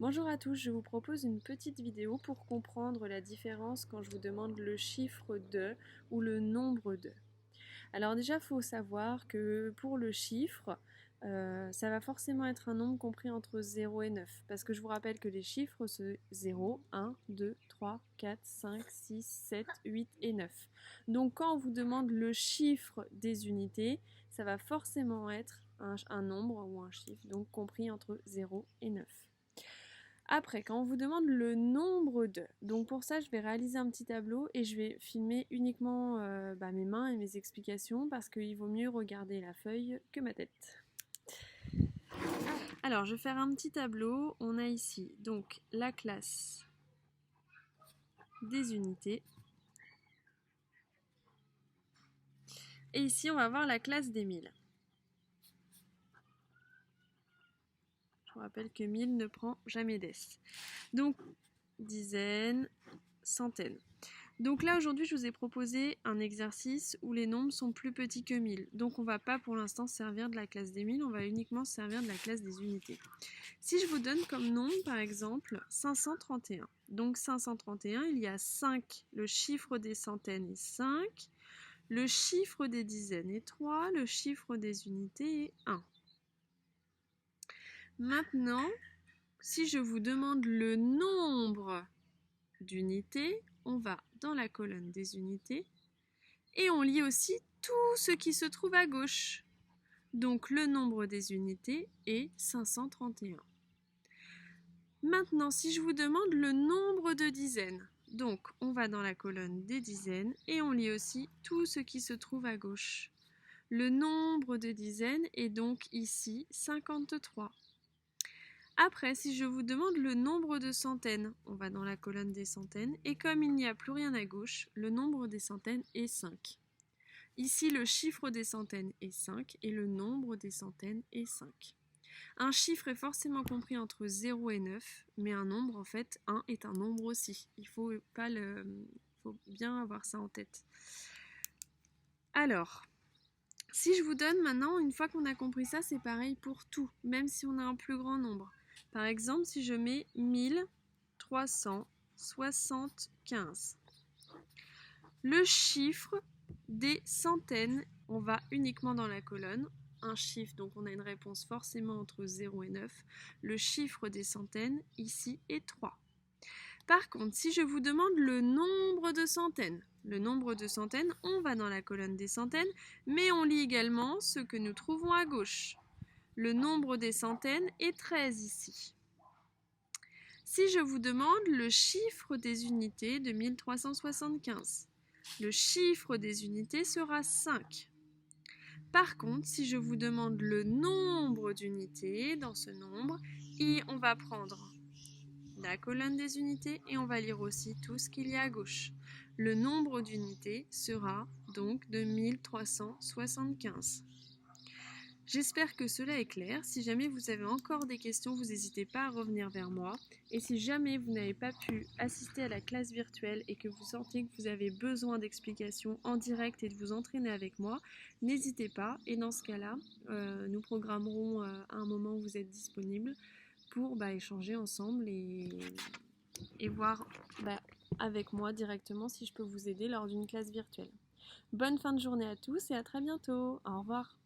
Bonjour à tous, je vous propose une petite vidéo pour comprendre la différence quand je vous demande le chiffre de ou le nombre de. Alors déjà, il faut savoir que pour le chiffre, ça va forcément être un nombre compris entre 0 et 9. Parce que je vous rappelle que les chiffres, c'est 0, 1, 2, 3, 4, 5, 6, 7, 8 et 9. Donc quand on vous demande le chiffre des unités, ça va forcément être un nombre ou un chiffre, donc compris entre 0 et 9. Après, quand on vous demande le nombre de, donc pour ça, je vais réaliser un petit tableau et je vais filmer uniquement mes mains et mes explications parce qu'il vaut mieux regarder la feuille que ma tête. Alors, je vais faire un petit tableau. On a ici donc la classe des unités. Et ici, on va voir la classe des 1000. Je vous rappelle que 1000 ne prend jamais d'S. Donc, dizaines, centaines. Donc là aujourd'hui je vous ai proposé un exercice où les nombres sont plus petits que 1000. Donc on ne va pas pour l'instant servir de la classe des 1000, on va uniquement servir de la classe des unités. Si je vous donne comme nombre par exemple 531, donc 531 il y a 5, le chiffre des centaines est 5, le chiffre des dizaines est 3, le chiffre des unités est 1. Maintenant, si je vous demande le nombre d'unités, on va dans la colonne des unités et on lit aussi tout ce qui se trouve à gauche. Donc le nombre des unités est 531. Maintenant, si je vous demande le nombre de dizaines, donc on va dans la colonne des dizaines et on lit aussi tout ce qui se trouve à gauche. Le nombre de dizaines est donc ici 53. Après, si je vous demande le nombre de centaines, on va dans la colonne des centaines, et comme il n'y a plus rien à gauche, le nombre des centaines est 5. Ici, le chiffre des centaines est 5 et le nombre des centaines est 5. Un chiffre est forcément compris entre 0 et 9, mais un nombre, en fait, 1 est un nombre aussi. Il faut bien avoir ça en tête. Alors, si je vous donne maintenant, une fois qu'on a compris ça, c'est pareil pour tout, même si on a un plus grand nombre. Par exemple, si je mets 1375. Le chiffre des centaines, on va uniquement dans la colonne. Un chiffre, donc on a une réponse forcément entre 0 et 9. Le chiffre des centaines, ici, est 3. Par contre, si je vous demande le nombre de centaines, on va dans la colonne des centaines, mais on lit également ce que nous trouvons à gauche. Le nombre des centaines est 13 ici. Si je vous demande le chiffre des unités de 1375, le chiffre des unités sera 5. Par contre, si je vous demande le nombre d'unités dans ce nombre, on va prendre la colonne des unités et on va lire aussi tout ce qu'il y a à gauche. Le nombre d'unités sera donc de 1375. J'espère que cela est clair. Si jamais vous avez encore des questions, vous n'hésitez pas à revenir vers moi. Et si jamais vous n'avez pas pu assister à la classe virtuelle et que vous sentez que vous avez besoin d'explications en direct et de vous entraîner avec moi, n'hésitez pas. Et dans ce cas-là, nous programmerons un moment où vous êtes disponible pour échanger ensemble et voir avec moi directement si je peux vous aider lors d'une classe virtuelle. Bonne fin de journée à tous et à très bientôt. Au revoir.